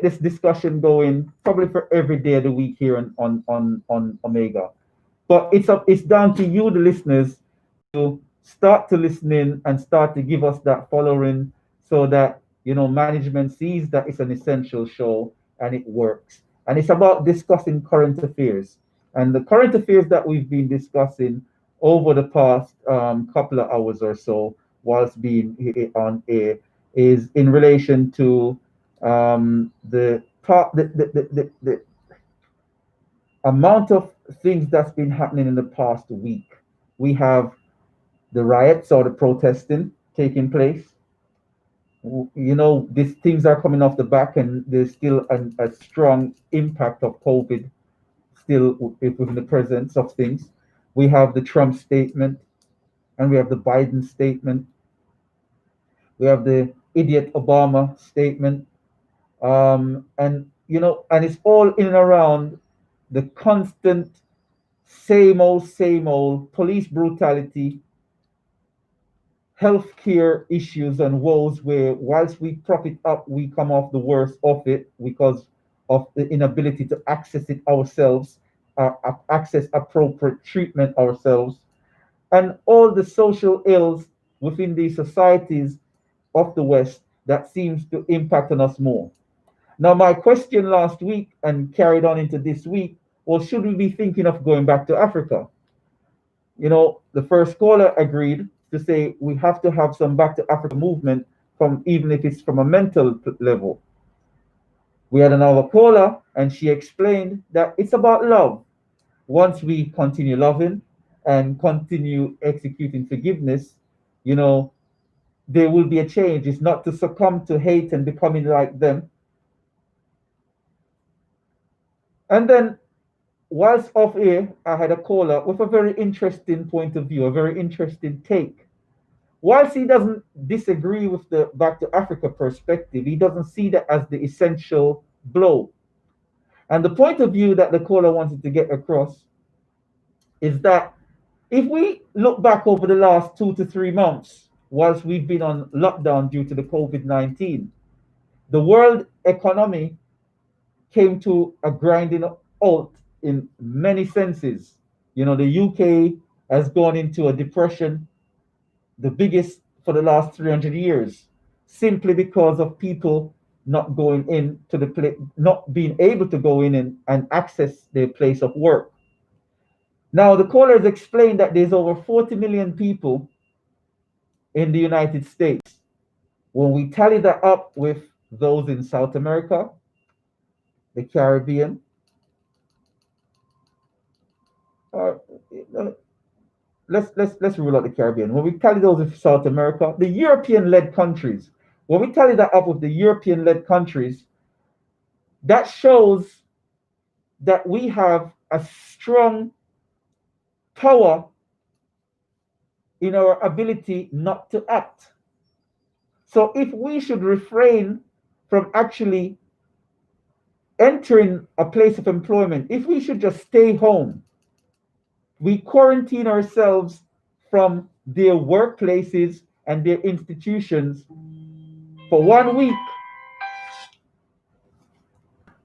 this discussion going probably for every day of the week here on Omega. But it's down to you, the listeners, to start to listen in and start to give us that following so that management sees that it's an essential show and it works. And it's about discussing current affairs. And the current affairs that we've been discussing over the past couple of hours or so whilst being on air is in relation to the top the amount of things that's been happening in the past week. We have the riots or the protesting taking place. These things are coming off the back, and there's still a strong impact of COVID still within the presence of things. We have the Trump statement, and we have the Biden statement. We have the idiot Obama statement, and it's all in and around the constant same old police brutality, healthcare issues and woes where whilst we prop it up, we come off the worst of it because of the inability to access it ourselves, access appropriate treatment ourselves, and all the social ills within these societies of the West that seems to impact on us more. Now, my question last week and carried on into this week was, should we be thinking of going back to Africa? The first caller agreed to say we have to have some back to Africa movement from even if it's from a mental level. We had another caller and she explained that it's about love. Once we continue loving and continue executing forgiveness, you know, there will be a change. It's not to succumb to hate and becoming like them. And then whilst off air, I had a caller with a very interesting point of view, a very interesting take. Whilst he doesn't disagree with the back to Africa perspective, he doesn't see that as the essential blow. And the point of view that the caller wanted to get across is that if we look back over the last 2 to 3 months, whilst we've been on lockdown due to the COVID-19, the world economy came to a grinding halt in many senses. The UK has gone into a depression, the biggest for the last 300 years, simply because of people not going in to the place, not being able to go in and access their place of work. Now, the caller has explained that there's over 40 million people in the United States. When we tally that up with those in South America, the Caribbean, or let's rule out the Caribbean. When we tally those with South America, the European-led countries, when we tally that up with the European-led countries, that shows that we have a strong power in our ability not to act. So if we should refrain from actually entering a place of employment, if we should just stay home, we quarantine ourselves from their workplaces and their institutions for 1 week.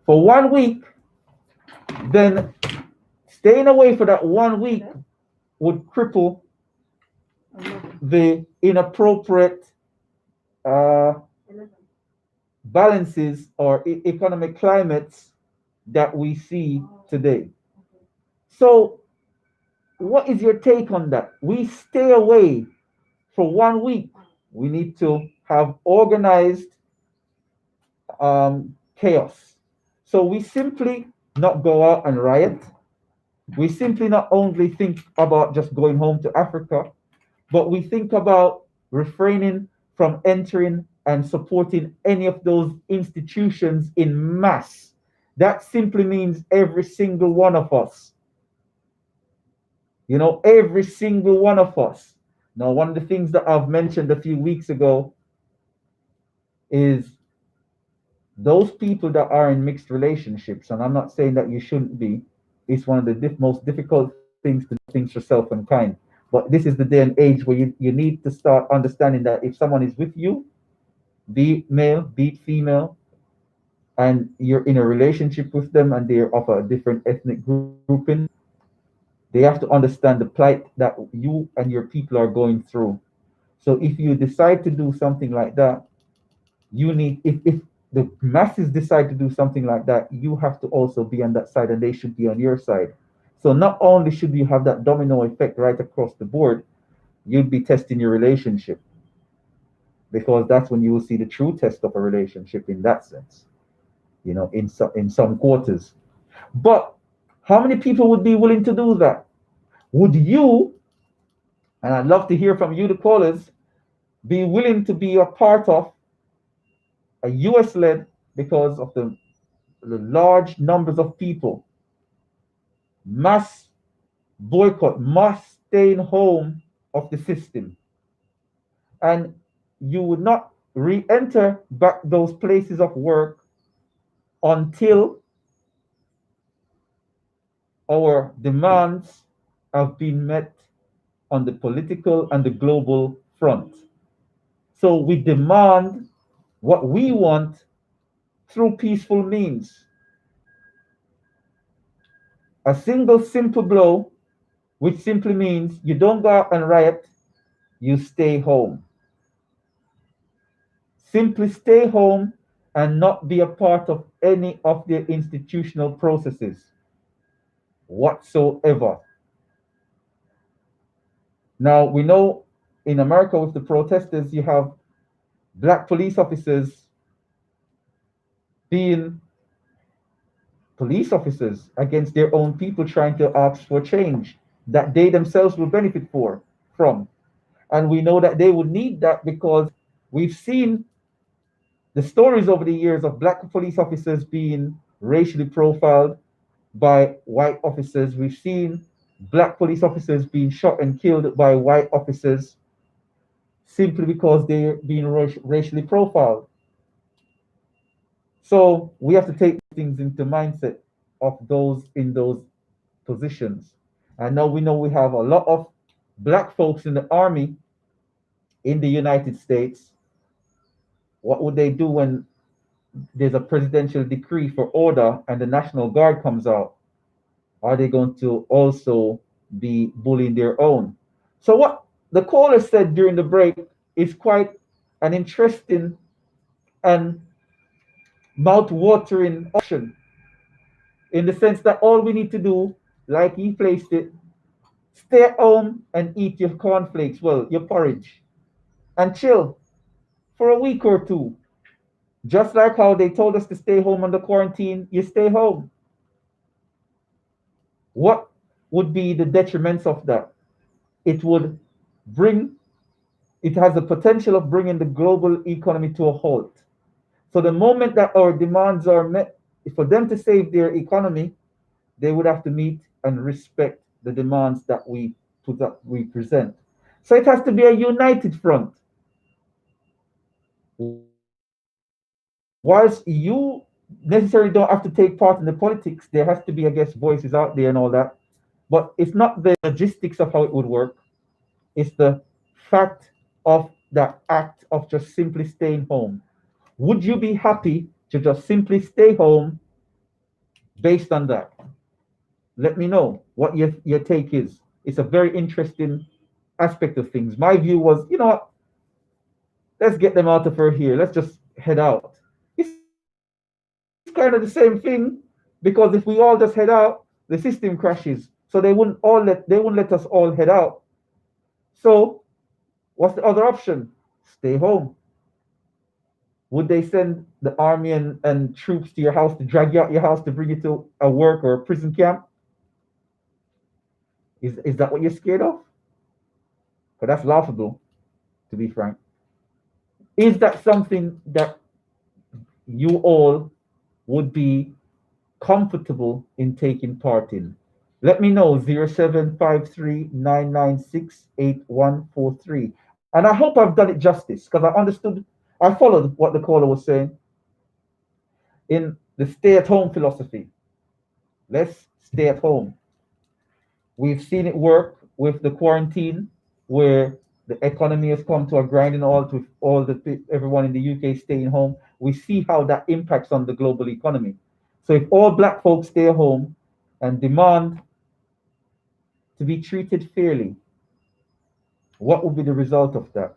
For 1 week, then staying away for that 1 week would cripple the inappropriate balances or economic climates that we see today. So, what is your take on that? We stay away for 1 week. We need to have organized chaos. So we simply not go out and riot. We simply not only think about just going home to Africa, but we think about refraining from entering and supporting any of those institutions in mass. That simply means every single one of us. Every single one of us. Now, one of the things that I've mentioned a few weeks ago is those people that are in mixed relationships, and I'm not saying that you shouldn't be, it's one of the most difficult things to do things yourself and kind. But this is the day and age where you need to start understanding that if someone is with you, be it male, be it female, and you're in a relationship with them and they're of a different ethnic grouping, they have to understand the plight that you and your people are going through. So if you decide to do something like that, if the masses decide to do something like that, you have to also be on that side and they should be on your side. So not only should you have that domino effect right across the board, you'd be testing your relationship, because that's when you will see the true test of a relationship in that sense, in some quarters. But how many people would be willing to do that? Would you, and I'd love to hear from you, the callers, be willing to be a part of a US led, because of the large numbers of people, mass boycott, mass staying home of the system, and you would not re enter back those places of work until our demands have been met on the political and the global front. So we demand what we want through peaceful means. A single simple blow, which simply means you don't go out and riot, you stay home. Simply stay home and not be a part of any of their institutional processes whatsoever. Now, we know in America with the protesters, you have black police officers being police officers against their own people, trying to ask for change that they themselves will benefit from. And we know that they would need that because we've seen the stories over the years of black police officers being racially profiled by white officers. We've seen black police officers being shot and killed by white officers simply because they're being racially profiled. So we have to take things into mindset of those in those positions. And now we know we have a lot of black folks in the army in the United States. What would they do when there's a presidential decree for order and the National Guard comes out? Are they going to also be bullying their own? So what the caller said during the break is quite an interesting and mouth-watering option, in the sense that all we need to do, like he placed it, stay at home and eat your cornflakes, well, your porridge, and chill for a week or two. Just like how they told us to stay home under quarantine, you stay home. What would be the detriments of that? It would bring, it has the potential of bringing the global economy to a halt. So the moment that our demands are met, for them to save their economy, they would have to meet and respect the demands that we present. So it has to be a united front. Whilst you necessarily don't have to take part in the politics, there has to be, I guess, voices out there and all that. But it's not the logistics of how it would work. It's the fact of the act of just simply staying home. Would you be happy to just simply stay home based on that? Let me know what your take is. It's a very interesting aspect of things. My view was, let's get them out of here. Let's just head out. It's kind of the same thing, because if we all just head out, the system crashes. So they wouldn't let us all head out. So what's the other option? Stay home. Would they send the army and troops to your house to drag you out your house to bring you to a work or a prison camp? Is that what you're scared of? But that's laughable, to be frank. Is that something that you all would be comfortable in taking part in? Let me know, 0753-996-8143. And I hope I've done it justice, because I followed what the caller was saying in the stay at home philosophy. Let's stay at home. We've seen it work with the quarantine, where The economy has come to a grinding halt with everyone in the UK staying home. We see how that impacts on the global economy. So if all black folks stay home and demand to be treated fairly, what will be the result of that?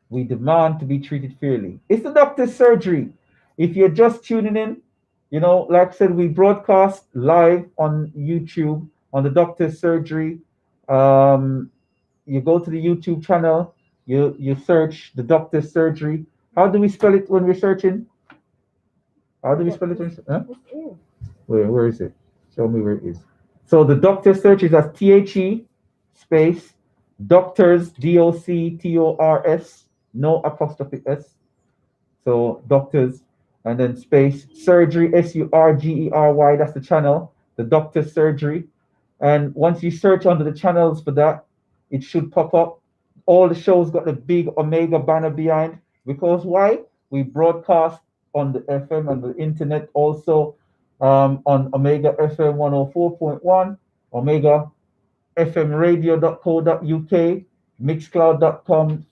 We demand to be treated fairly. It's the doctor's surgery. If you're just tuning in, like I said, we broadcast live on YouTube on the doctor's surgery. Um, you go to the YouTube channel, you search the doctor's surgery. How do we spell it when we're searching? How do we spell it? Huh? Where is it? Show me where it is. So the doctor's search is as THE space doctors DOCTORS, no apostrophe S. So doctors and then space surgery SURGERY. That's the channel. The doctor's surgery. And once you search under the channels for that, it should pop up. All the shows got the big Omega banner behind. Because why? We broadcast on the FM and the internet also, on Omega FM 104.1, Omega fmradio.co.uk, mixcloud.com/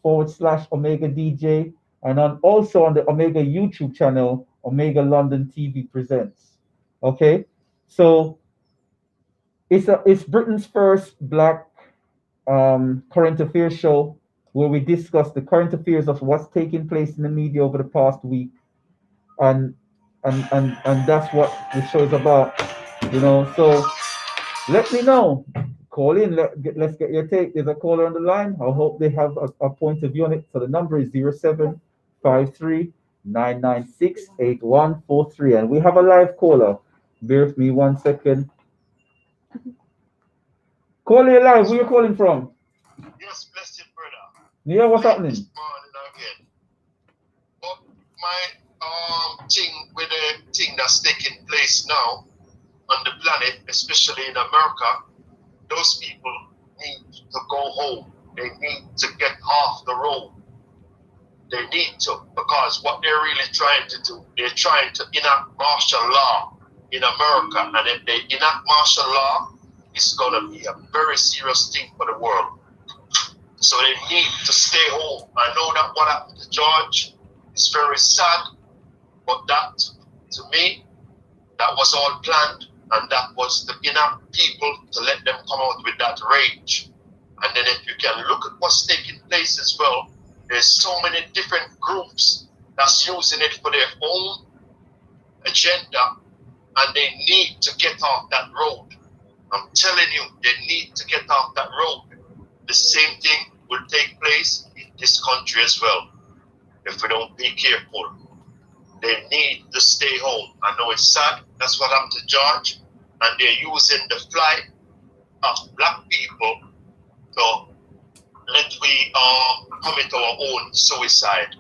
Omega DJ, and also on the Omega YouTube channel, Omega London TV Presents. Okay, so it's Britain's first black current affairs show where we discuss the current affairs of what's taking place in the media over the past week, and and that's what the show is about. So let me know. Call in. Let's get your take. There's a caller on the line. I hope they have a point of view on it. So the number is 0753 996 8143. And we have a live caller. Bear with me 1 second. Caller live. Where you calling from? Yes, blessed brother. Yeah, what's happening? This morning again. But my thing with the thing that's taking place now on the planet, especially in America, those people need to go home. They need to get off the road. They need to, because what they're really trying to do, they're trying to enact martial law in America. And if they enact martial law, it's going to be a very serious thing for the world. So they need to stay home. I know that what happened to George is very sad, but that, to me, that was all planned, and that was the inner people to let them come out with that rage. And then if you can look at what's taking place as well, there's so many different groups that's using it for their own agenda, and they need to get off that road. I'm telling you, they need to get off that road. The same thing will take place in this country as well, if we don't be careful. They need to stay home. I know it's sad, that's what happened to George, and they're using the flight of black people to let we commit our own suicide.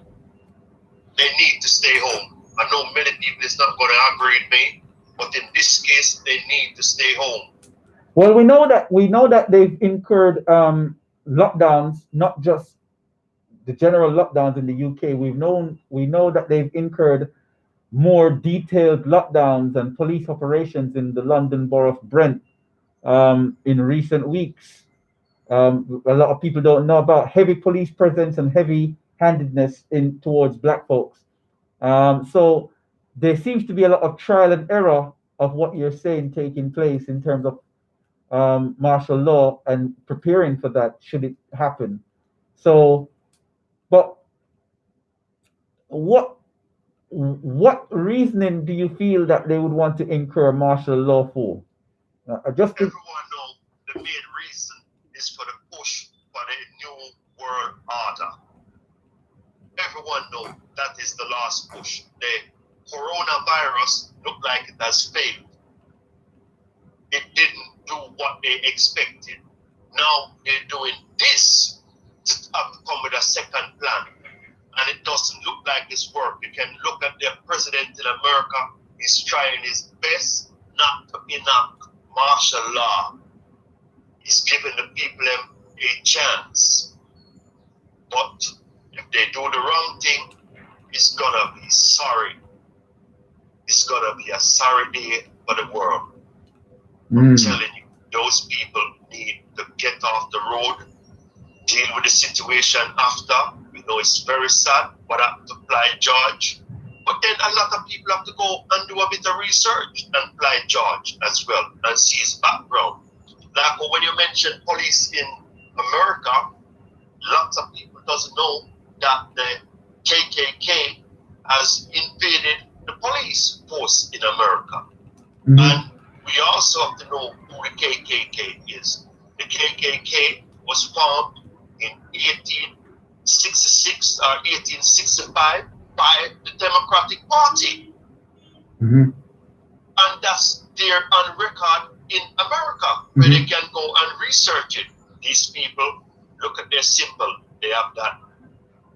They need to stay home. I know many people is not going to agree with me, but in this case, they need to stay home. Well, we know that they've incurred lockdowns, not just the general lockdowns in the UK. We know that they've incurred more detailed lockdowns and police operations in the London Borough of Brent in recent weeks. A lot of people don't know about heavy police presence and heavy-handedness in towards black folks. So there seems to be a lot of trial and error of what you're saying taking place in terms of martial law and preparing for that should it happen. So, but what reasoning do you feel that they would want to incur martial law for? Just to... Everyone knows the main reason is for the push for the new world order. Everyone knows that is the last push. The coronavirus looked like it has failed. It didn't do what they expected. Now they're doing this to have to come with a second plan. And it doesn't look like it's work. You can look at their president in America. He's trying his best not to enact martial law. He's giving the people a chance. But if they do the wrong thing, it's gonna be sorry. It's gonna be a sorry day for the world. I'm telling you, those people need to get off the road deal with the situation after. We know it's very sad what happened to Floyd George. But then a lot of people have to go and do a bit of research and Floyd George as well and see his background. Like when you mention police in America, lots of people doesn't know that the KKK has invaded the police force in America. Mm-hmm. And we also have to know who the KKK is. The KKK was formed in 1866 or 1865 by the Democratic Party. Mm-hmm. And that's there on record in America, where they can go and research it. These people, look at their symbol. They have that,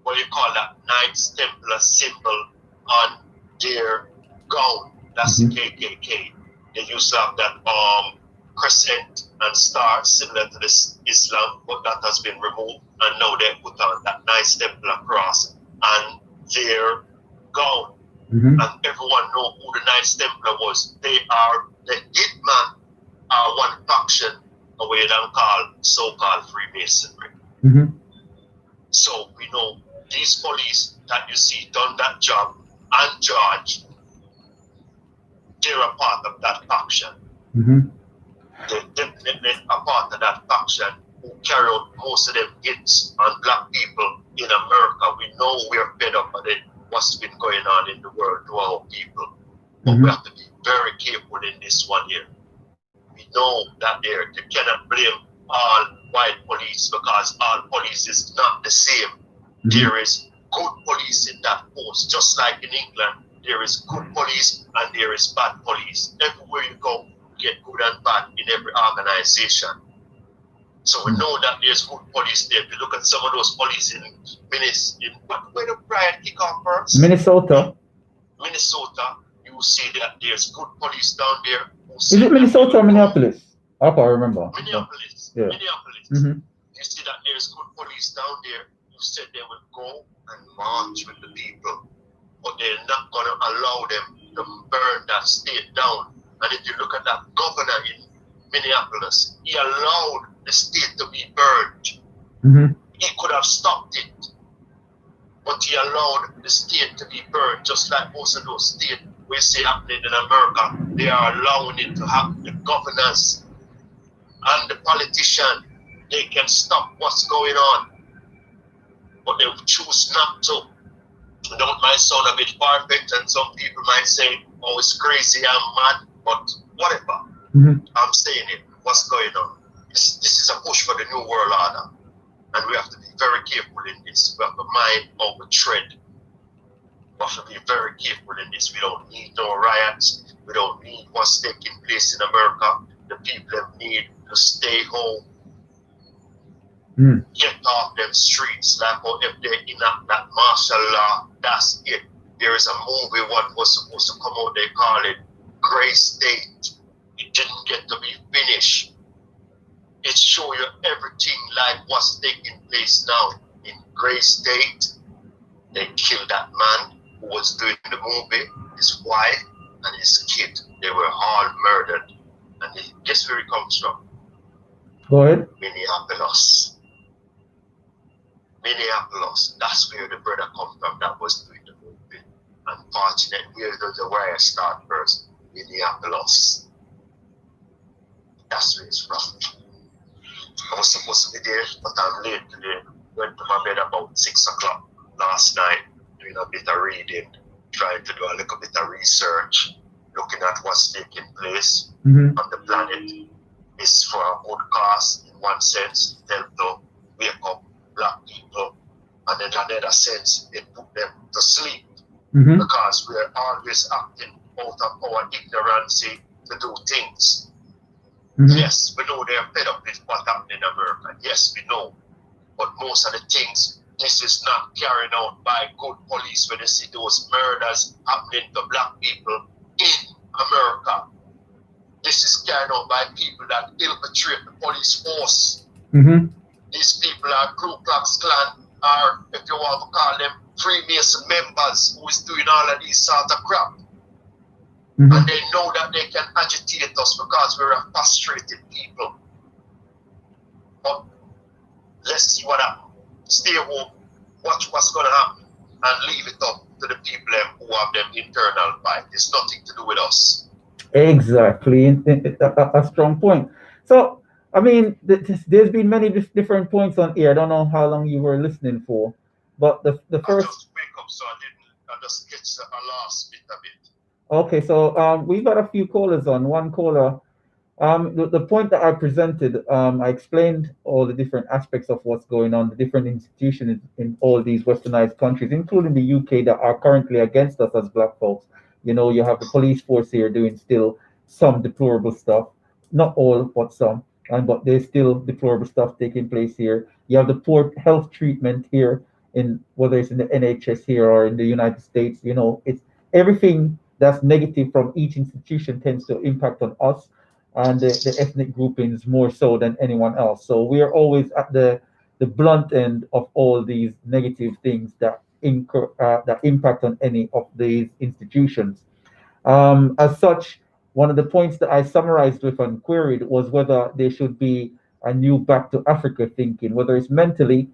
what do you call that, Knights Templar symbol on their gown. That's the KKK. They used to have that crescent and star similar to this Islam, but that has been removed, and now they put on that Knights Templar cross and their gown. And everyone know who the Knights Templar was. They are the hitman, are one faction away than called so-called Freemasonry. So we know these police that you see done that job and George, they're a part of that faction. They're definitely a part of that faction who carry out most of them hits on black people in America. We know we're fed up with it, what's been going on in the world to our people. But we have to be very careful in this one here. We know that they cannot blame all white police because all police is not the same. There is good police in that force, just like in England. There is good police and there is bad police. Everywhere you go, you get good and bad in every organization. So we know that there's good police there. If you look at some of those police in where the riot kick off first? Minnesota, you see that there's good police down there. is it Minnesota or Minneapolis? I can't remember. Minneapolis. Yeah. You see that there's good police down there who said they will go and march with the people, but they're not going to allow them to burn that state down. And if you look at that governor in Minneapolis, he allowed the state to be burned. He could have stopped it, but he allowed the state to be burned, just like most of those states we see happening in America. They are allowing it to happen. The governors and the politicians, they can stop what's going on, but they choose not to. Don't might sound a bit far-fetched, and some people might say, oh, it's crazy, I'm mad, but whatever. I'm saying it, what's going on? This is a push for the New World Order, and we have to be very careful in this. We have to mind our tread. We have to be very careful in this. We don't need no riots. We don't need what's taking place in America. The people need to stay home. Get off them streets. Like if they enact that martial law, that's it. There is a movie what was supposed to come out, they call it Gray State. It didn't get to be finished. It show you everything like what's taking place now in Gray State. They killed that man who was doing the movie, his wife and his kid. They were all murdered. And guess where he comes from? Go ahead. Minneapolis. That's where the brother come from that was doing the movie. Unfortunately, where does the riot start first? Minneapolis. That's where it's from. I was supposed to be there, but I'm late today. Went to my bed about 6 o'clock last night, doing a bit of reading, trying to do a little bit of research, looking at what's taking place on the planet. It's for a good cause, in one sense, to help to wake up black people, and in another sense, it put them to sleep, because we're always acting out of our ignorance to do things. Yes, we know they're fed up with what happened in America. Yes, we know. But most of the things, this is not carried out by good police when they see those murders happening to black people in America. This is carried out by people that infiltrate the police force. These people are Ku Klux Klan, or if you want to call them Freemason members who is doing all of these sort of crap. And they know that they can agitate us because we're a frustrated people. But let's see what happens. Stay home, watch what's going to happen, and leave it up to the people who have them internal fight. It's nothing to do with us. Exactly, a strong point. So, I mean, there's been many different points on here. I don't know how long you were listening for, but the I first. just wake up, so I just catch a last bit of it. Okay, so we've got a few callers on. One caller, the point that I presented, I explained all the different aspects of what's going on, the different institutions in all these westernized countries, including the UK, that are currently against us as black folks. You know, you have the police force here doing still some deplorable stuff, not all, but some, and but there's still deplorable stuff taking place here. You have the poor health treatment here, in whether it's in the NHS here or in the United States. You know, it's everything that's negative from each institution tends to impact on us and the ethnic groupings more so than anyone else. So we are always at the blunt end of all these negative things that that impact on any of these institutions. As such, one of the points that I summarized with and queried was whether there should be a new back to Africa thinking, whether it's mentally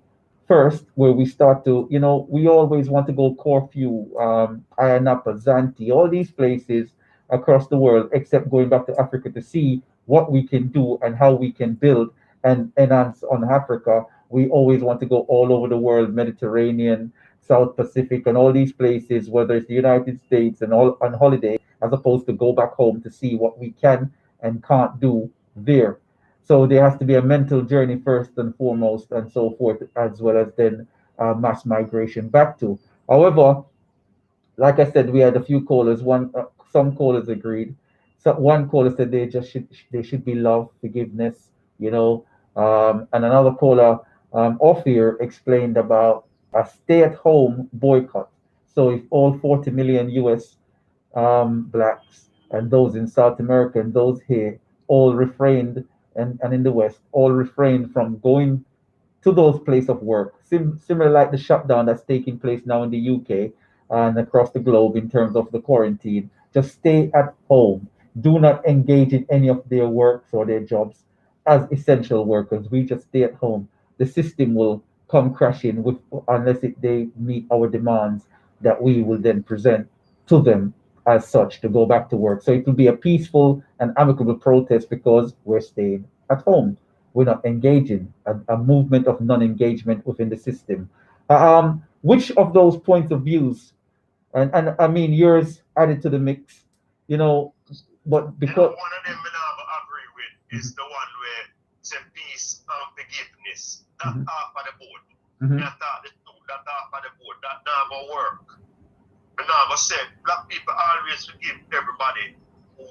first, where we start to, you know, we always want to go Corfu, Ayia Napa, Zante, all these places across the world, except going back to Africa to see what we can do and how we can build and enhance on Africa. We always want to go all over the world, Mediterranean, South Pacific, and all these places, whether it's the United States and all on holiday, as opposed to go back home to see what we can and can't do there. So there has to be a mental journey first and foremost, and so forth, as well as then mass migration back to. However, like I said, we had a few callers. Some callers agreed. So one caller said they should be love, forgiveness, you know. And another caller off here explained about a stay-at-home boycott. So if all 40 million U.S. Blacks and those in South America and those here all refrained, and in the West all refrained from going to those places of work, similar like the shutdown that's taking place now in the UK and across the globe in terms of the quarantine. Just stay at home. Do not engage in any of their works or their jobs as essential workers. We just stay at home. The system will come crashing with unless they meet our demands that we will then present to them as such to go back to work. So it will be a peaceful and amicable protest because we're staying at home. We're not engaging, a movement of non-engagement within the system. Which of those points of views, and I mean yours added to the mix, you know, but because one of them I agree with is the one where it's peace and forgiveness. That half of the board. That half of the board. That never work. But never said black people always forgive everybody who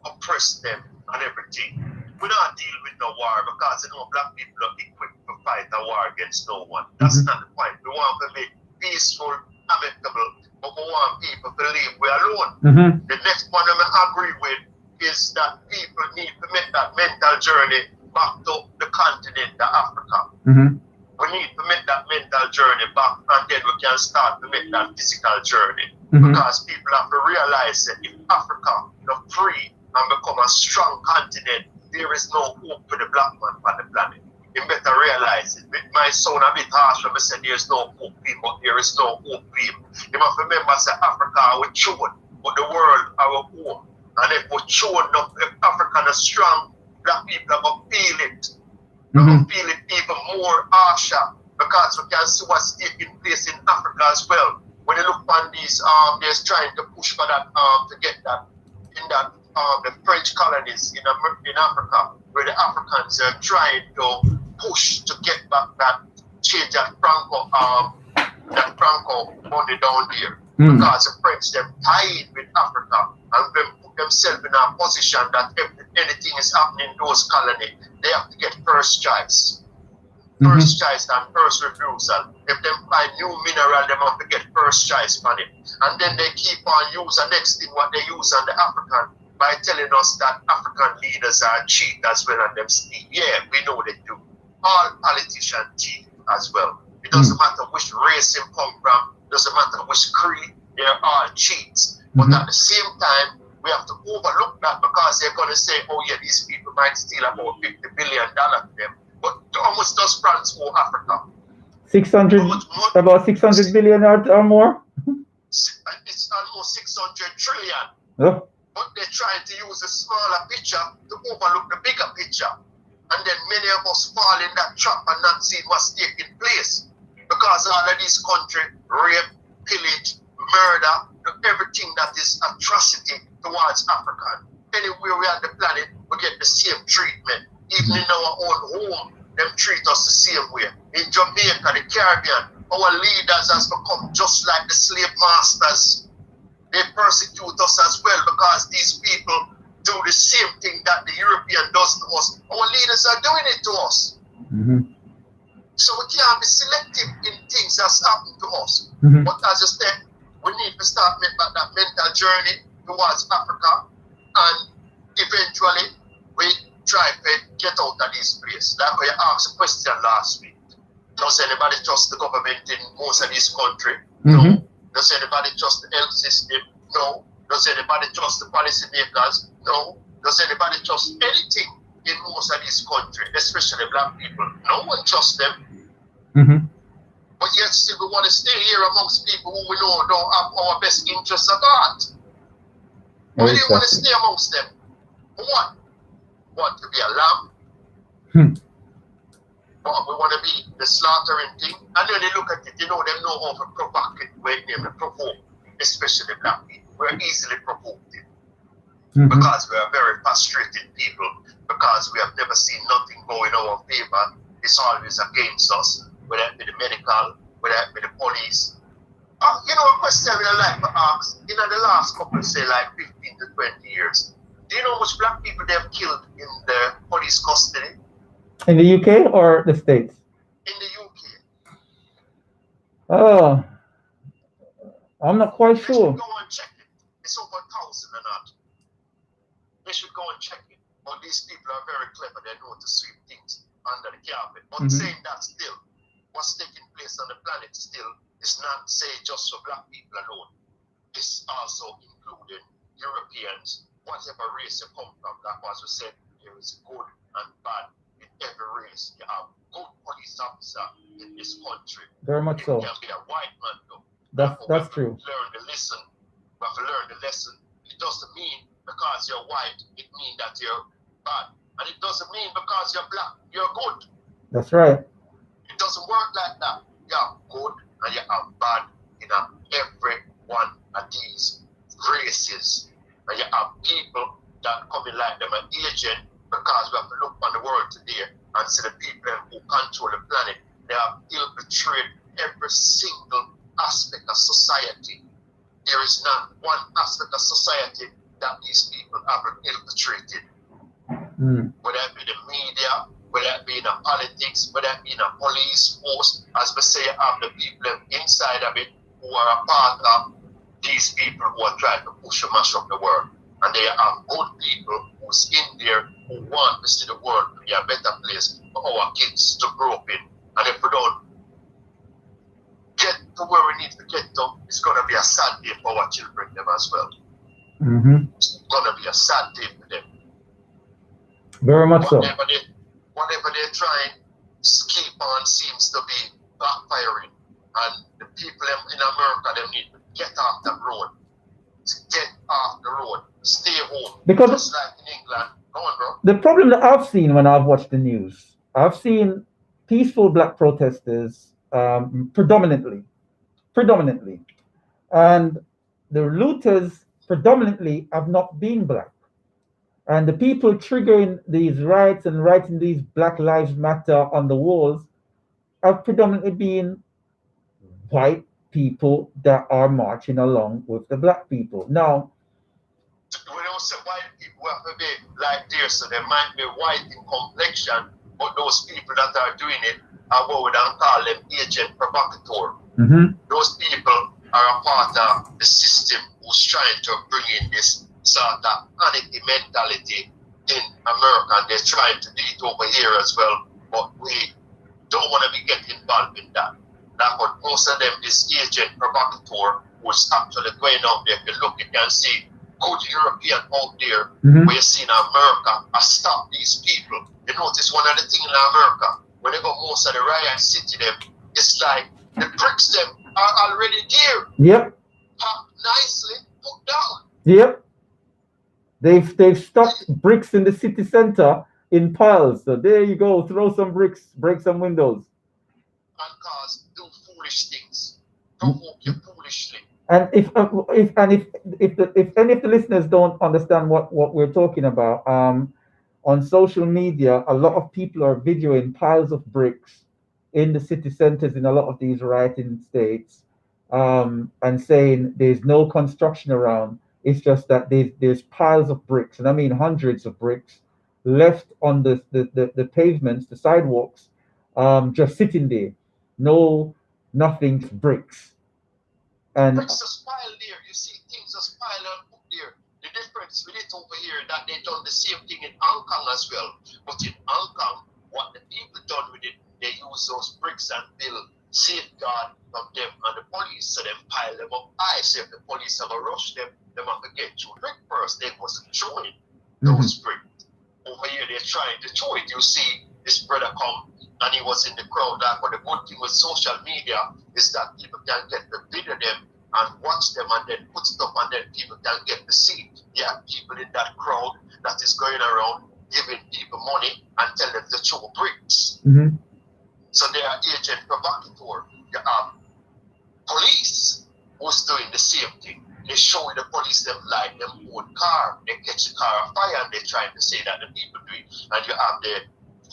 oppressed them and everything. We don't deal with no war because you know black people are equipped to fight a war against no one. That's not the point. We want to be peaceful, amicable, but we want people to leave we alone. The next one I agree with is that people need to make that mental journey back to the continent of Africa. We need to make that mental journey back and then we can start to make that physical journey. Because people have to realize that if Africa is free and become a strong continent, there is no hope for the black man on the planet. You better realize it. It might sound a bit harsh when we say there's no hope for him, but there is no hope for him. You must remember that Africa we chosen, but the world our home. And if we chosen up, if Africa is strong, black people are going to feel it. They're going to feel it even more harsher because we can see what's taking place in Africa as well. When you look on these, they're trying to push for that, to get that in that the French colonies in Africa, where the Africans are trying to push to get back that change that Franco money down there. Because the French them tied with Africa and them put themselves in a position that if anything is happening in those colonies, they have to get first choice. First choice and first refusal. If they find new mineral, they have to get first choice on it. And then they keep on using next thing what they use on the African by telling us that African leaders are cheat as well and them steal. Yeah, we know they do. All politicians cheat as well. It doesn't matter which race they come from, doesn't matter which creed, they're all cheats. But at the same time, we have to overlook that because they're going to say, oh yeah, these people might steal about $50 billion from them. But how much does France owe Africa? 600, How much more? about 600 billion or more. It's almost 600 trillion. Oh. But they're trying to use a smaller picture to overlook the bigger picture. And then many of us fall in that trap and not see what's taking place. Because all of these countries rape, pillage, murder, do everything that is atrocity towards Africa. Anywhere we are on the planet, we get the same treatment. Even in our own home, them treat us the same way. In Jamaica, the Caribbean, our leaders has become just like the slave masters. They persecute us as well because these people do the same thing that the European does to us. Our leaders are doing it to us. So we can't be selective in things that's happened to us. But as I said, we need to start that mental journey towards Africa, and eventually we try to get out of this place. Like you asked a question last week. Does anybody trust the government in most of these countries? No. Does anybody trust the health system? No. Does anybody trust the policymakers? No. Does anybody trust anything in most of these countries, especially black people? No one trusts them. But yet still we want to stay here amongst people who we know don't have our best interests at heart. Why do you want to stay amongst them? For what? Want to be a lamb? But we want to be the slaughtering thing. And then they look at it, they know how to provoke it, provoke, especially black people. We're easily provoked because we are very frustrated people, because we have never seen nothing go in our favor. It's always against us, whether it be the medical, whether it be the police. A question I like to ask, the last couple, say like 15 to 20 years, do you know how much black people they have killed in the police custody? In the UK or the States? In the UK. Oh, I'm not quite sure. They should go and check it. It's over 1,000 or not. They should go and check it. But these people are very clever. They know to sweep things under the carpet. But saying that still, what's taking place on the planet still is not, say, just for black people alone. It's also including Europeans, whatever race you come from. That was we said, there is good and bad. In every race, you have good police officer in this country. Very much so. You can be a white man, though. That's true. Learn the lesson. We have to learn the lesson. It doesn't mean because you're white, it means that you're bad. And it doesn't mean because you're black, you're good. That's right. It doesn't work like that. You have good and you have bad in every one of these races. And you have people that come in like them an agent, because we have to look on the world today and see the people who control the planet. They have infiltrated every single aspect of society. There is not one aspect of society that these people haven't infiltrated. Whether it be the media, whether it be in the politics, whether it be in the police force, as we say, you have the people inside of it who are a part of these people who are trying to push and mash up the world. And they have good people who's in there who want to see the world to be a better place for our kids to grow up in. And if we don't get to where we need to get to, it's going to be a sad day for our children them as well. It's going to be a sad day for them. Very much so. Whatever they're trying, keep on seems to be backfiring. And the people in America, they need to get off the road. Get off the road. Stay home. Because just like in England. Go on, bro. The problem that I've seen when I've watched the news, I've seen peaceful black protesters predominantly. And the looters predominantly have not been black. And the people triggering these riots and writing these Black Lives Matter on the walls have predominantly been white people that are marching along with the black people. Now, we don't say white people have to be like this, so they might be white in complexion, but those people that are doing it are what we don't call them agent provocateur. Those people are a part of the system who's trying to bring in this sort of anarchy mentality in America, and they're trying to do it over here as well, but we don't want to be getting involved in that. But most of them is agent provocateur who's actually going out there. If you look, you can see good European out there where you see in America, I stop these people. You notice one of the things in America, when they got most of the riot city them, it's like the bricks them are already there. Yep. Packed nicely, put down. Yep. They've stuck bricks in the city center in piles. So there you go. Throw some bricks, break some windows. And cause do foolish things. Provoke you foolishly. And if any of the listeners don't understand what we're talking about, on social media, a lot of people are videoing piles of bricks in the city centers in a lot of these rioting states, and saying there's no construction around. It's just that there's piles of bricks, and I mean hundreds of bricks, left on the pavements, the sidewalks, just sitting there. No, nothing, bricks. And Bricks just piled there. You see things just piled up there. The difference with it over here that they done the same thing in Hong Kong as well. But in Hong Kong, what the people done with it, they use those bricks and build safeguard of them and the police, so them pile them up high. So if the police have a rush them have to get through brick first. They wasn't throwing those bricks. Over here they're trying to throw it. You see this brother come and he was in the crowd. But the good thing with social media is that people can get the video them and watch them and then put stuff and then people can get to see. Yeah, people in that crowd that is going around giving people money and tell them to throw bricks. Mm-hmm. So they are agent provocateur. You have police who's doing the same thing. They show the police them light them own car. They catch the car on fire and they're trying to say that the people do it. And you have the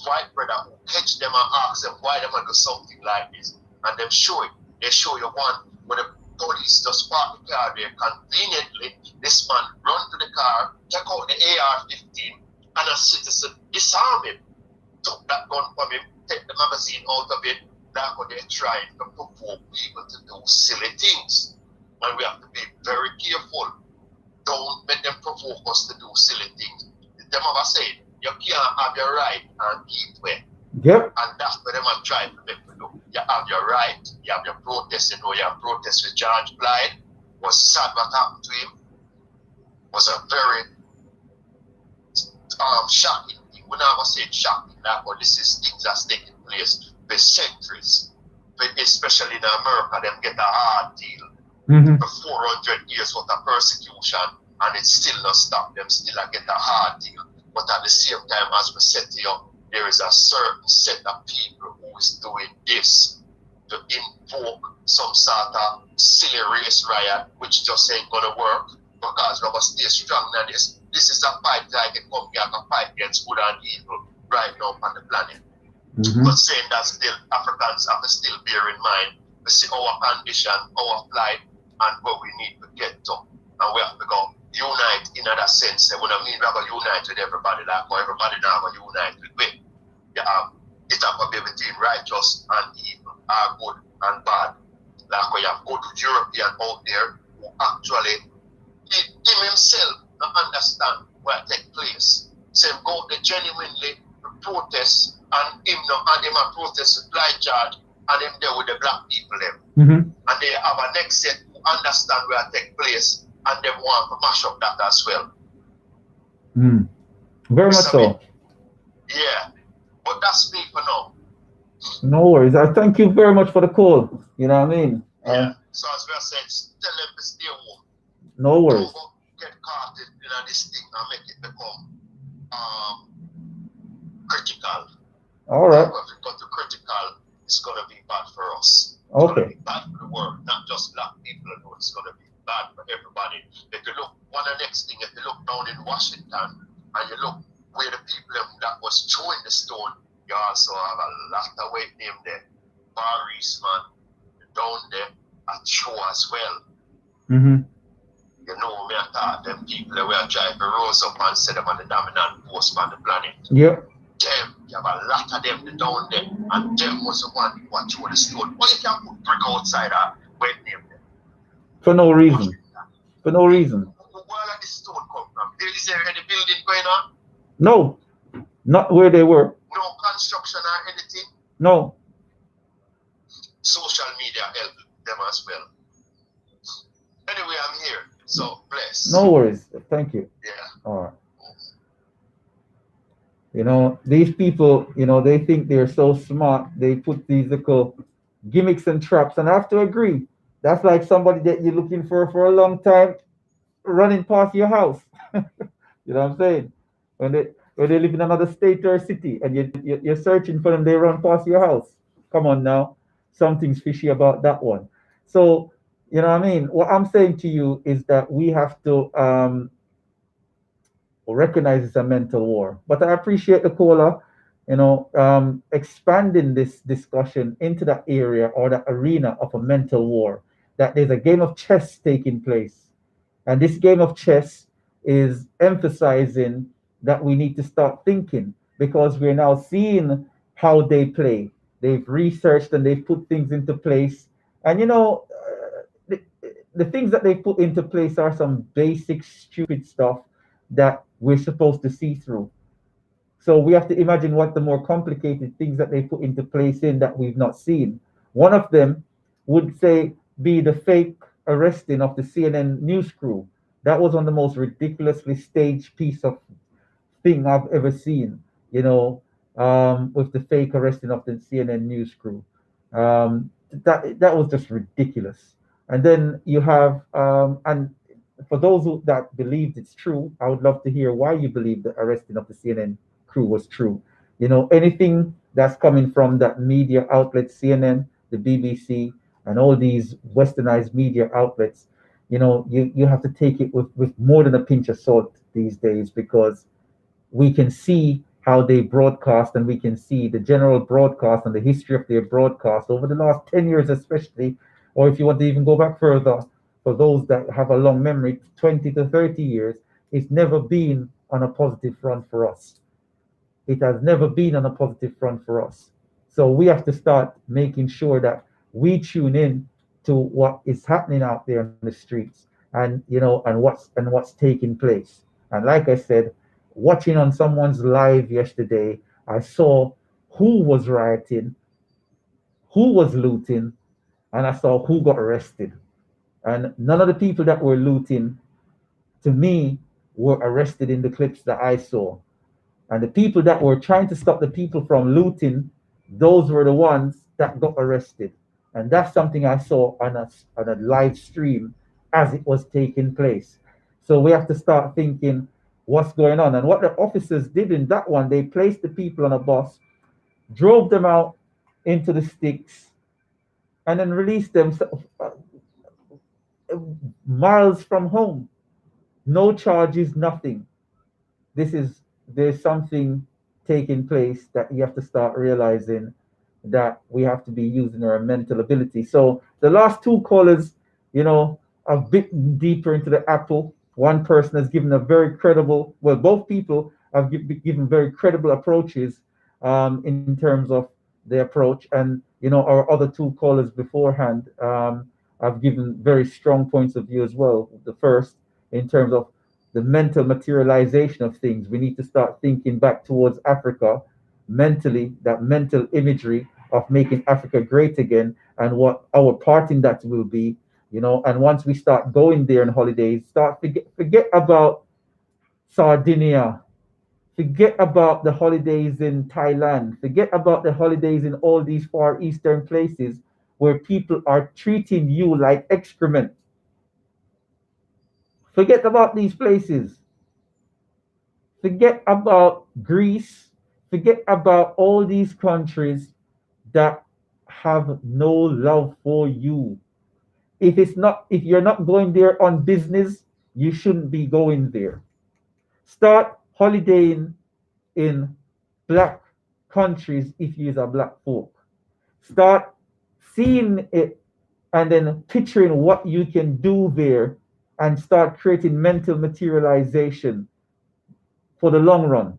white brother who catch them and ask them why they do something like this. And them show it. They show you one when the police just park the car there conveniently. This man run to the car, take out the AR-15 and a citizen disarm him. Took that gun from him, take the magazine out of it. That's what they're trying to provoke people to do silly things. And we have to be very careful. Don't let them provoke us to do silly things. Them ever said, you can't have your right and keep it. Yep. And that's what them are trying to make you do. You have your right, you have your protest, you know, you have protest with George Floyd. Was sad what happened to him. Was a very shocking thing. We never said shocking, that, but this is things that's taking place for centuries. But especially in America, them get a hard deal. Mm-hmm. For 400 years worth of persecution, and it still not stop them, still get a hard deal. But at the same time, as we said to you, there is a certain set of people who is doing this to invoke some sort of silly race riot, which just ain't gonna work, because we're gonna stay strong in this. This is a fight that I can come here and fight against good and evil right now on the planet. Mm-hmm. But saying that still Africans have to still bear in mind to see our condition, our plight, and where we need to get to. And we have to go unite in that sense. And when I mean we have to unite with everybody, like how everybody now have to unite with me. You have it have to be between righteous and evil, good and bad. Like we have good European out there who actually him himself not understand what take place. So him go to genuinely protest and him no and him a protest with blind charge and him there with the black people them. Mm-hmm. And they have a next set who understand where it take place and they want to mash up that as well. Mm. Very much so. Yeah. But that's me for now. No worries. I thank you very much for the call. You know what I mean? Yeah. So as we are saying, tell them to stay home. No worries. Don't get caught in this thing and make it become critical. All right. If it got to critical, it's gonna be bad for us. It's Okay. gonna be bad for the world, not just black people alone. It's gonna be bad for everybody. If you look, one of the next thing, if you look down in Washington and you look where the people that was throwing the stone, you also have a lot of white name there. Bar Eastman, down there, at show as well. Mm-hmm. You know, me I thought them people that were driving rose up and set them on the dominant post on the planet. Yep. Them, you have a lot of them down there, and them was the one who went through the stone. Why you can't put brick outside a white name there? For no reason. For no reason. Where did this stone come from? Is there any building going on? No. Not where they were. No construction or anything? No. Social media help them as well. Anyway, I'm here, so bless. No worries. Thank you. Yeah. All right. These people, they think they're so smart. They put these little gimmicks and traps, and I have to agree. That's like somebody that you're looking for a long time running past your house. You know what I'm saying? When they live in another state or city, and you're searching for them, they run past your house. Come on now, something's fishy about that one. So, what I mean. What I'm saying to you is that we have to recognize it's a mental war. But I appreciate the caller, expanding this discussion into that area or that arena of a mental war. That there's a game of chess taking place, and this game of chess is emphasizing that we need to start thinking because we're now seeing how they play. They've researched and they've put things into place. And the things that they put into place are some basic, stupid stuff that we're supposed to see through. So we have to imagine what the more complicated things that they put into place in that we've not seen. One of them would say be the fake arresting of the CNN news crew. That was one of the most ridiculously staged piece of thing I've ever seen. With the fake arresting of the CNN news crew. That was just ridiculous. And then you have and for those that believed it's true, I would love to hear why you believe the arresting of the CNN crew was true. Anything that's coming from that media outlet, CNN, the BBC, and all these westernized media outlets, you have to take it with more than a pinch of salt these days because we can see how they broadcast and we can see the general broadcast and the history of their broadcast over the last 10 years especially, or if you want to even go back further, for those that have a long memory, 20 to 30 years, it's never been on a positive front for us. It has never been on a positive front for us. So we have to start making sure that we tune in to what is happening out there in the streets and what's taking place. And like I said, watching on someone's live yesterday, I saw who was rioting, who was looting, and I saw who got arrested. And none of the people that were looting, to me, were arrested in the clips that I saw. And the people that were trying to stop the people from looting, those were the ones that got arrested. And that's something I saw on a live stream as it was taking place. So we have to start thinking what's going on. And what the officers did in that one, they placed the people on a bus, drove them out into the sticks, and then released them miles from home. No charges, nothing. There's something taking place that you have to start realizing that we have to be using our mental ability. So the last two callers, have bit deeper into the apple. One person has given a very credible, well, both people have given very credible approaches in terms of the approach, and our other two callers beforehand have given very strong points of view as well. The first, in terms of the mental materialization of things. We need to start thinking back towards Africa mentally, that mental imagery of making Africa great again and what our part in that will be, and once we start going there on holidays, forget about Sardinia, forget about the holidays in Thailand, forget about the holidays in all these far eastern places where people are treating you like excrement. Forget about these places. Forget about Greece. Forget about all these countries that have no love for you. If you're not going there on business, you shouldn't be going there. Start holidaying in black countries if you're a black folk. Start seeing it and then picturing what you can do there and start creating mental materialization for the long run.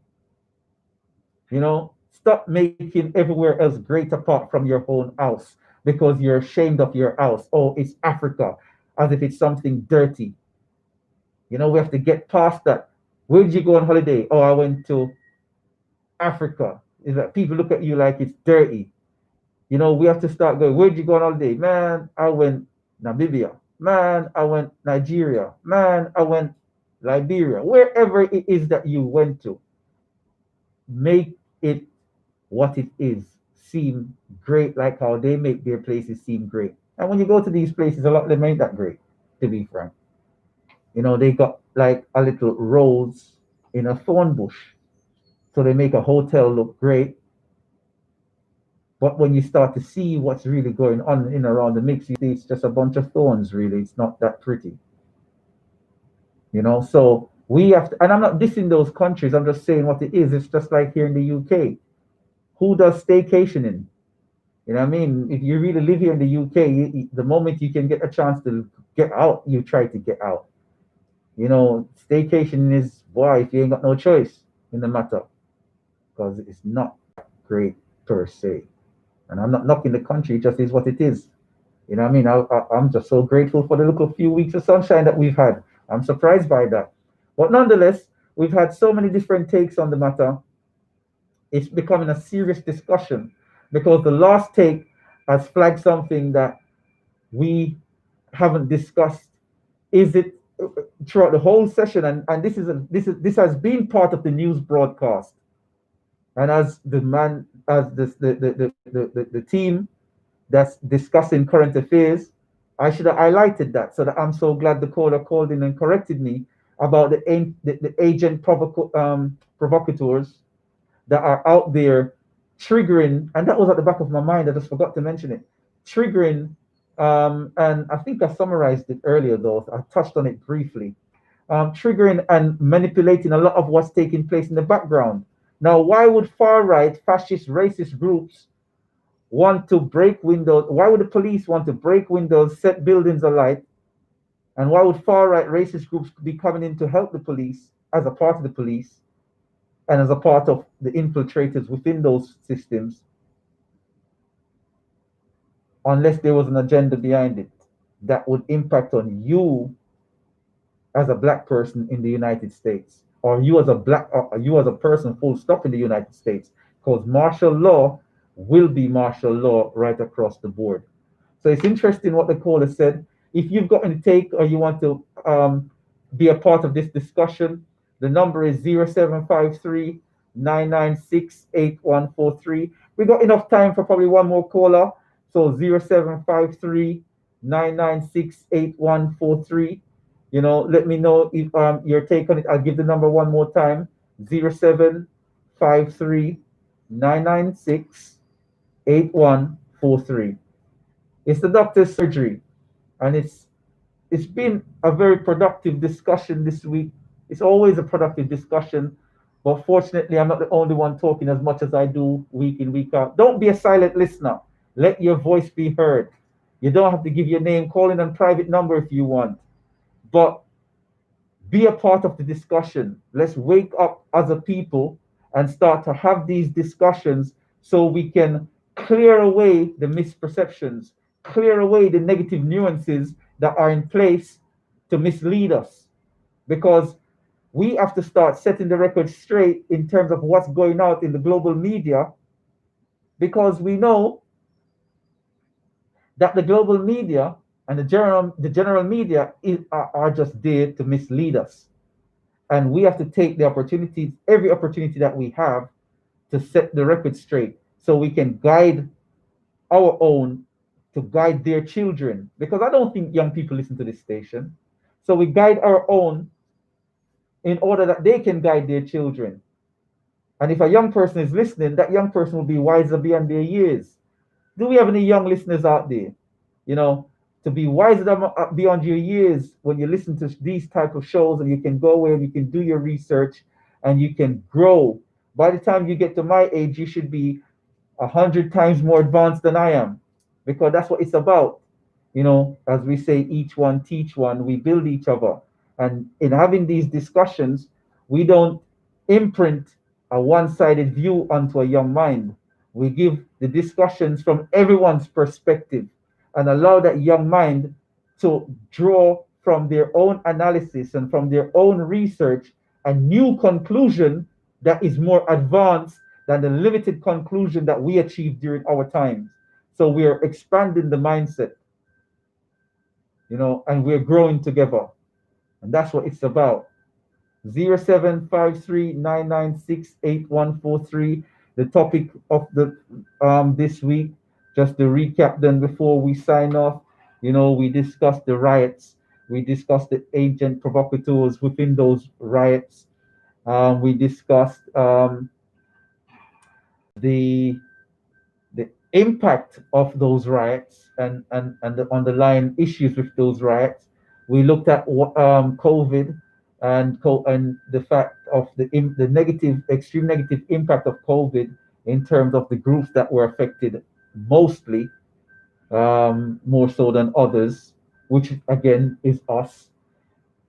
Stop making everywhere else great apart from your own house because you're ashamed of your house. Oh, it's Africa, as if it's something dirty. We have to get past that. Where did you go on holiday? Oh, I went to Africa. Is that people look at you like it's dirty? We have to start going. Where did you go on holiday? Man, I went Namibia. Man, I went Nigeria. Man, I went Liberia. Wherever it is that you went to, make it what it is seem great, like how they make their places seem great. And when you go to these places, a lot of them ain't that great, to be frank. They got like a little rose in a thorn bush. So they make a hotel look great. But when you start to see what's really going on in around the mix, you see it's just a bunch of thorns, really. It's not that pretty. So we have to, and I'm not dissing those countries, I'm just saying what it is. It's just like here in the UK. Who does staycationing? You know what I mean? If you really live here in the UK, the moment you can get a chance to get out, you try to get out. Staycation is, boy, if you ain't got no choice in the matter, because it's not great per se. And I'm not knocking the country, it just is what it is. You know what I mean? I'm just so grateful for the little few weeks of sunshine that we've had. I'm surprised by that. But nonetheless, we've had so many different takes on the matter. It's becoming a serious discussion because the last take has flagged something that we haven't discussed. Is it throughout the whole session? And this has been part of the news broadcast. And as the team that's discussing current affairs, I should have highlighted that. So that I'm so glad the caller called in and corrected me about the agent provocateurs that are out there triggering, and that was at the back of my mind. I just forgot to mention it. Triggering, and I think I summarized it earlier, though. I touched on it briefly. Triggering and manipulating a lot of what's taking place in the background. Now, why would far right, fascist, racist groups want to break windows? Why would the police want to break windows, set buildings alight? And why would far right, racist groups be coming in to help the police as a part of the police and as a part of the infiltrators within those systems, unless there was an agenda behind it that would impact on you as a black person in the United States, or you as a person full stop in the United States, because martial law will be martial law right across the board. So it's interesting what the caller said. If you've got any take or you want to be a part of this discussion, the number is 0753 996 8143. We got enough time for probably one more caller. So 0753 996 8143. Let me know if your take on it. I'll give the number one more time: 0753 996 8143. It's the doctor's surgery, and it's been a very productive discussion this week. It's always a productive discussion, but fortunately, I'm not the only one talking as much as I do week in, week out. Don't be a silent listener. Let your voice be heard. You don't have to give your name. Call in on private number if you want, but be a part of the discussion. Let's wake up as a people and start to have these discussions so we can clear away the misperceptions, clear away the negative nuances that are in place to mislead us. Because we have to start setting the record straight in terms of what's going out in the global media, because we know that the global media and the general media are just there to mislead us. And we have to take the opportunities, every opportunity that we have, to set the record straight so we can guide our own, to guide their children. Because I don't think young people listen to this station. So we guide our own in order that they can guide their children. And if a young person is listening, that young person will be wiser beyond their years. Do we have any young listeners out there? To be wiser beyond your years when you listen to these type of shows, and you can go away and you can do your research and you can grow. By the time you get to my age, you should be 100 times more advanced than I am, because that's what it's about. As we say, each one teach one, we build each other. And in having these discussions, we don't imprint a one-sided view onto a young mind. We give the discussions from everyone's perspective and allow that young mind to draw from their own analysis and from their own research a new conclusion that is more advanced than the limited conclusion that we achieved during our times. So we're expanding the mindset, and we're growing together. And that's what it's about. 0753 996 8143. The topic of the this week, just to recap then before we sign off, we discussed the riots, we discussed the agent provocateurs within those riots, we discussed the the impact of those riots and the underlying issues with those riots. We looked at COVID and the fact of the negative, extreme negative impact of COVID in terms of the groups that were affected mostly, more so than others, which again is us.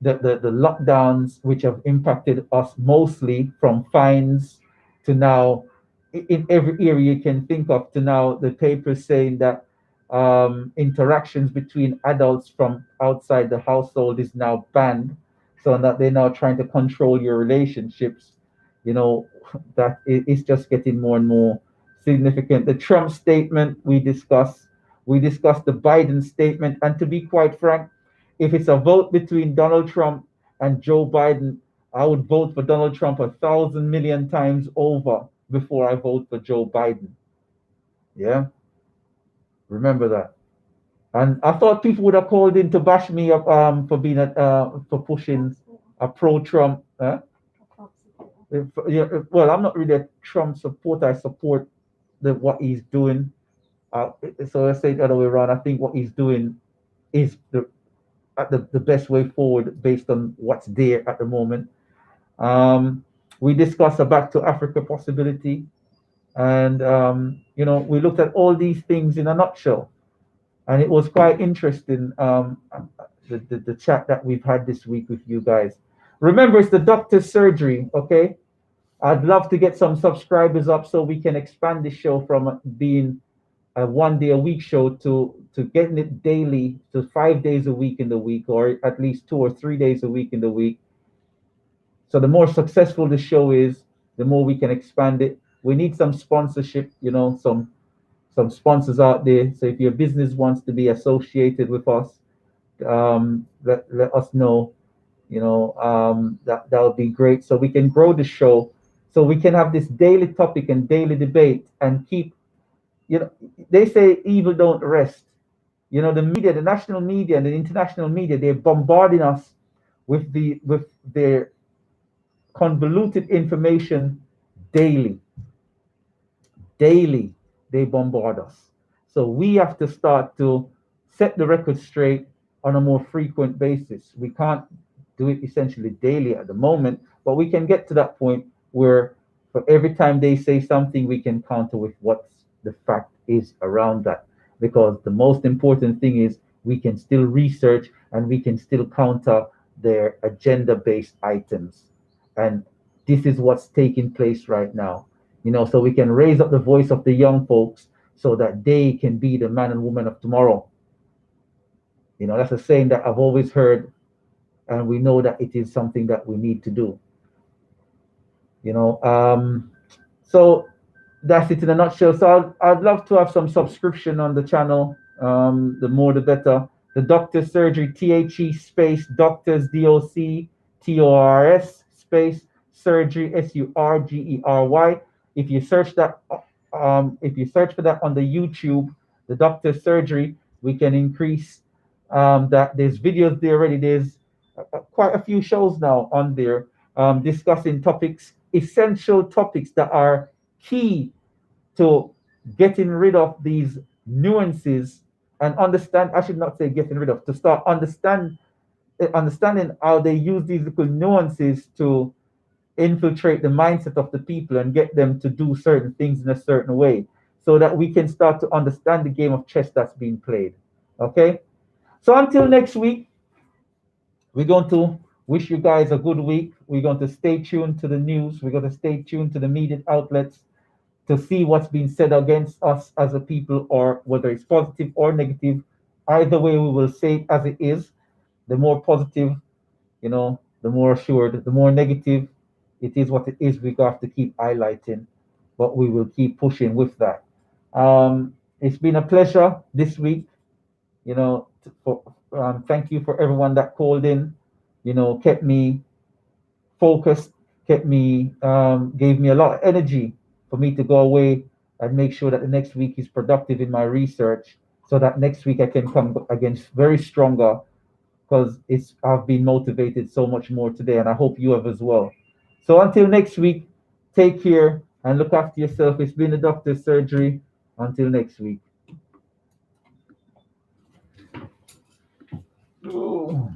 The lockdowns which have impacted us mostly, from fines to now in every area you can think of, to now the papers saying that interactions between adults from outside the household is now banned, so that they're now trying to control your relationships. you know that it's just getting more and more significant. The Trump statement we discussed the Biden statement, and to be quite frank, if it's a vote between Donald Trump and Joe Biden, I would vote for Donald Trump 1,000 million times over before I vote for Joe Biden. Yeah, remember that. And I thought people would have called in to bash me up for being for pushing a pro-Trump. Yeah, well, I'm not really a Trump supporter. I support what he's doing. Uh, so I say the other way around. I think what he's doing is the best way forward based on what's there at the moment. Um, we discussed a back to Africa possibility, and we looked at all these things in a nutshell, and it was quite interesting. The chat that we've had this week with you guys. Remember, it's the doctor's surgery. Okay, I'd love to get some subscribers up so we can expand the show from being a 1 day a week show to getting it daily, to 5 days a week in the week, or at least 2 or 3 days a week in the week. So the more successful the show is, the more we can expand it. We need some sponsorship, some sponsors out there. So if your business wants to be associated with us, let us know. That would be great, so we can grow the show, so we can have this daily topic and daily debate, and keep. You know, they say evil don't rest. The media, the national media and the international media, they're bombarding us with their convoluted information daily. Daily, they bombard us. So we have to start to set the record straight on a more frequent basis. We can't do it essentially daily at the moment, but we can get to that point where for every time they say something, we can counter with what the fact is around that. Because the most important thing is we can still research and we can still counter their agenda based items. And this is what's taking place right now. So we can raise up the voice of the young folks so that they can be the man and woman of tomorrow. That's a saying that I've always heard, and we know that it is something that we need to do. So that's it in a nutshell. So I'd love to have some subscription on the channel. The more the better. The Doctor's Surgery, THE space Doctors, DOCTORS space Surgery, SURGERY. If you search for that on the YouTube, the Doctor's Surgery, we can increase that. There's videos there already. There's quite a few shows now on there, discussing essential topics that are key to getting rid of these nuances and understand. I should not say getting rid of, to start understanding how they use these little nuances to infiltrate the mindset of the people and get them to do certain things in a certain way, so that we can start to understand the game of chess that's being played. Okay, so until next week, we're going to wish you guys a good week. We're going to stay tuned to the news. We're going to stay tuned to the media outlets to see what's being said against us as a people, or whether it's positive or negative. Either way, we will say it as it is. The more positive, the more assured. The more negative, it is what it is. We have to keep highlighting, but we will keep pushing with that. It's been a pleasure this week. Thank you for everyone that called in. Kept me focused, kept me, gave me a lot of energy for me to go away and make sure that the next week is productive in my research, so that next week I can come again very stronger, because it's I've been motivated so much more today, and I hope you have as well. So until next week, take care and look after yourself. It's been a doctor's surgery. Until next week. Ooh.